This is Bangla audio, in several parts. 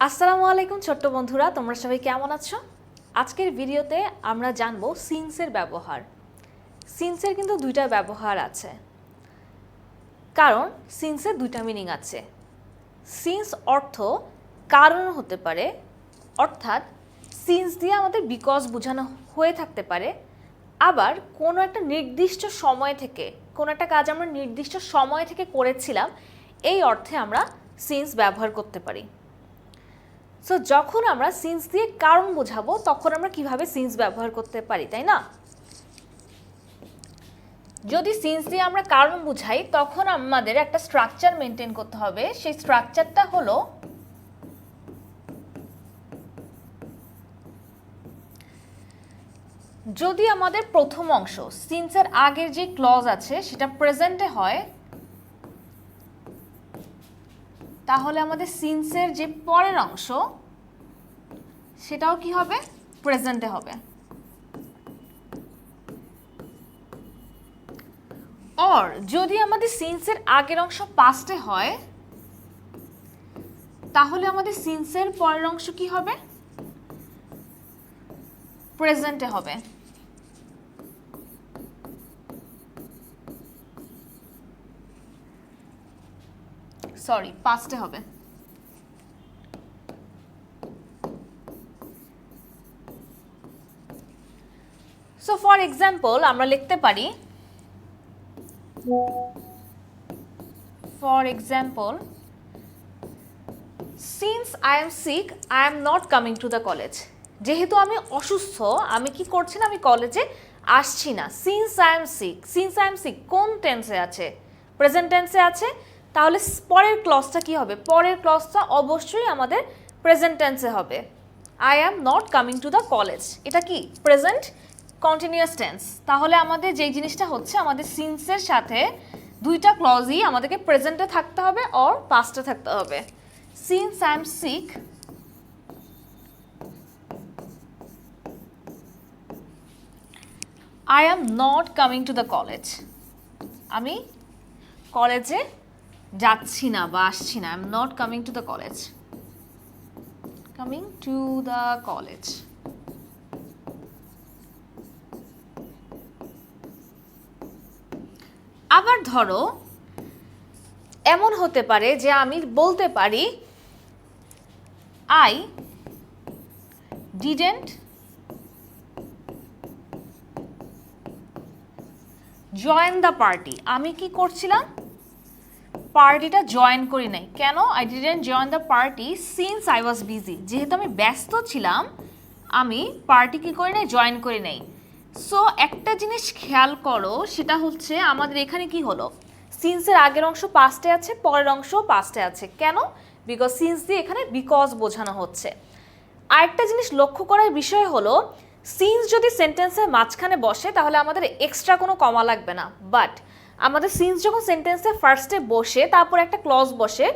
আসসালামু আলাইকুম ছোট্ট বন্ধুরা, তোমরা সবাই কেমন আছো? আজকের ভিডিওতে আমরা জানবো সিন্সের ব্যবহার। সিন্সের কিন্তু দুইটা ব্যবহার আছে, কারণ সিন্সের দুইটা মিনিং আছে। সিন্স অর্থ কারণ হতে পারে, অর্থাৎ সিন্স দিয়ে আমাদের বিকজ বোঝানো হয়ে থাকতে পারে। আবার কোনো একটা নির্দিষ্ট সময় থেকে, কোনো একটা কাজ আমরা নির্দিষ্ট সময় থেকে করেছিলাম, এই অর্থে আমরা সিন্স ব্যবহার করতে পারি। সো যখন আমরা সিন্স দিয়ে কারণ বোঝাবো তখন আমরা কিভাবে সিন্স ব্যবহার করতে পারি, তাই না? যদি সিন্স দিয়ে আমরা কারণ বুঝাই তখন আমাদের একটা স্ট্রাকচার মেনটেন করতে হবে। সেই স্ট্রাকচারটা হলো যদি আমাদের প্রথম অংশ সিন্সের আগের যে ক্লজ আছে সেটা প্রেজেন্টে হয়, তাহলে আমাদের সিন্সের যে পরের অংশ সেটাও কি হবে? প্রেজেন্টে হবে। আর যদি আমাদের সিন্সের আগের অংশ পাস্টে হয়, তাহলে আমাদের সিন্সের পরের অংশ কি হবে? প্রেজেন্টে হবে। সরি, পাস্টে হবে। সো ফর এক্সাম্পল আমরা লিখতে পারি, for example, since I am sick, I am not coming to the college. যেহেতু আমি অসুস্থ, আমি কি করছি না, আমি কলেজে আসছি না। since I am sick, since I am sick কোন টেন্সে আছে? প্রেজেন্ট টেন্সে আছে। তাহলে পরের ক্লজটা কি হবে? পরের ক্লজটা অবশ্যই আমাদের প্রেজেন্ট টেন্সে হবে। I am not coming to the college, এটা কি? Present continuous tense. তাহলে আমাদের যেই জিনিসটা হচ্ছে, আমাদের সিন্সের সাথে দুইটা ক্লজই আমাদেরকে প্রেজেন্টে থাকতে হবে অর পাস্টে থাকতে হবে। Since I am sick, I am not coming to the college, আমি কলেজে যাচ্ছি না বা আসছি না। I am not coming to the college, coming to the college. আবার ধরো এমন হতে পারে যে আমি বলতে পারি I didn't join the party, আমি কি করছিলাম? পার্টিটা জয়েন করি নাই। কেন? I didn't join the party since I was busy, যেহেতু আমি ব্যস্ত ছিলাম আমি পার্টি কি করি নাই? জয়েন করি নাই। সো একটা জিনিস খেয়াল করো, সেটা হচ্ছে আমাদের এখানে কি হলো, সিন্সের আগের অংশ পাস্টে আছে, পরের অংশ পাস্টে আছে। কেন? বিকজ সিন্স দিয়ে এখানে বিকজ বোঝানো হচ্ছে। আরেকটা জিনিস লক্ষ্য করার বিষয় হলো, সিন্স যদি সেন্টেন্সের মাঝখানে বসে তাহলে আমাদের এক্সট্রা কোনো কমা লাগবে না। বাট আমাদের সিন্স যখন সেন্টেন্সের ফার্স্টে বসে তারপর একটা ক্লজ বসে,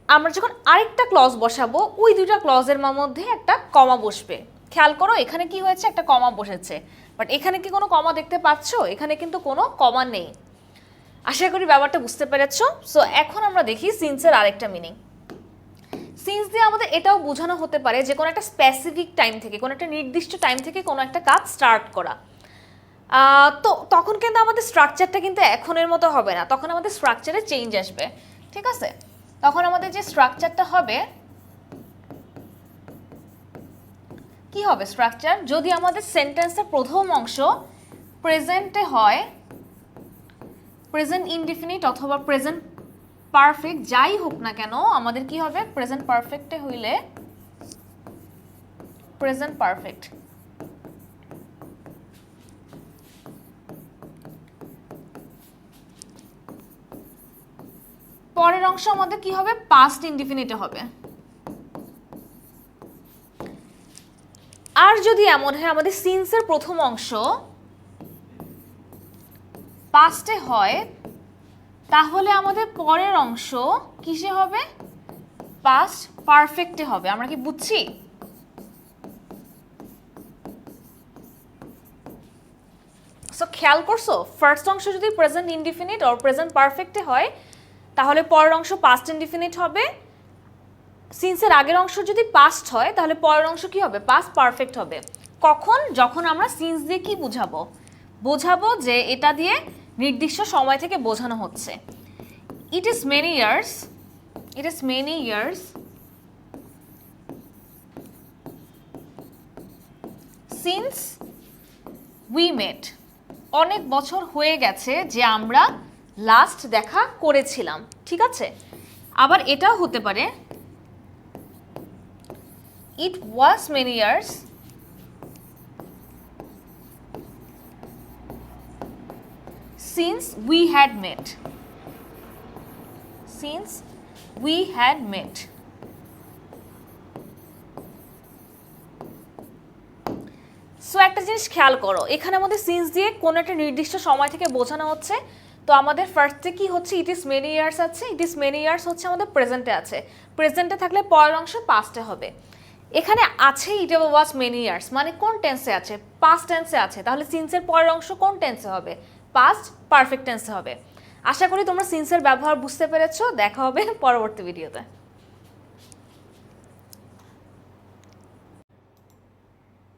আমরা যখন আরেকটা ক্লজ বসাবো ওই দুইটা ক্লজের মধ্যে একটা কমা বসবে। খেয়াল করো এখানে কি হয়েছে? একটা কমা বসেছে। বাট এখানে কি কোনো কমা দেখতে পাচ্ছ? এখানে কিন্তু কোনো কমা নেই। আশা করি ব্যাপারটা বুঝতে পেরেছো। সো এখন আমরা দেখি সিন্সের আরেকটা মিনিং। সিন্স দিয়ে আমাদের এটাও বোঝানো হতে পারে যে কোনো একটা স্পেসিফিক টাইম থেকে, কোনো একটা নির্দিষ্ট টাইম থেকে কোনো একটা কাজ স্টার্ট করা। তো তখন কিন্তু আমাদের স্ট্রাকচারটা কিন্তু এখনের মতো হবে না, তখন আমাদের স্ট্রাকচারে চেঞ্জ আসবে। ঠিক আছে? তখন আমাদের যে স্ট্রাকচারটা হবে, কি হবে স্ট্রাকচার? যদি আমাদের সেন্টেন্সের প্রথম অংশ প্রেজেন্টে হয়, প্রেজেন্ট ইনডিফিনিট অথবা প্রেজেন্ট পারফেক্ট যাই হোক না কেন, আমাদের কি হবে? প্রেজেন্ট পারফেক্টে হইলে প্রেজেন্ট পারফেক্ট, পরের অংশ আমাদের কি হবে? পাস্ট ইনডিফিনিটে হবে। আর যদি এমন হয় আমাদের সিন্সের প্রথম অংশ পাস্টে হয়, তাহলে আমাদের পরের অংশ কিসে হবে? পাস্ট পারফেক্টে হবে। আমরা কি বুঝছি? সো খেয়াল করছো, ফার্স্ট অংশ যদি প্রেজেন্ট ইনডিফিনিট অর প্রেজেন্ট পারফেক্টে হয় তাহলে পরের অংশ পাস্ট ইনডিফিনিট হবে, সিন্সের আগের অংশ যদি পাস্ট হয় তাহলে পরের অংশ কি হবে? পাস্ট পারফেক্ট হবে। কখন? যখন আমরা সিন্স দিয়ে কি বোঝাবো? বোঝাবো যে এটা দিয়ে নির্দিষ্ট সময় থেকে বোঝানো হচ্ছে। It is many years, it is many years since we met. অনেক বছর হয়ে গেছে যে আমরা লাস্ট দেখা করেছিলাম। ঠিক আছে, আবার এটাও হতে পারে it was many years since we had met, since we had met। So একটা জিনিস খেয়াল করো, এখানে আমাদের সিন্স দিয়ে কোনো একটা নির্দিষ্ট সময় থেকে বোঝানো হচ্ছে। তো আমাদের ফার্স্টে কি হচ্ছে? ইট ইজ মেনি ইয়ার্স আছে। ইট ইজ মেনি ইয়ার্স হচ্ছে আমাদের প্রেজেন্টে আছে। প্রেজেন্টে থাকলে পরের অংশ পাস্টে হবে। এখানে আছে ইট ওয়াজ মেনি ইয়ার্স, মানে কোন টেন্সে আছে? পাস্ট টেন্সে আছে। তাহলে সিন্সের পরের অংশ কোন টেন্সে হবে? পাস্ট পারফেক্ট টেন্সে হবে। আশা করি তোমরা সিন্সের ব্যবহার বুঝতে পেরেছো। দেখা হবে পরবর্তী ভিডিওতে।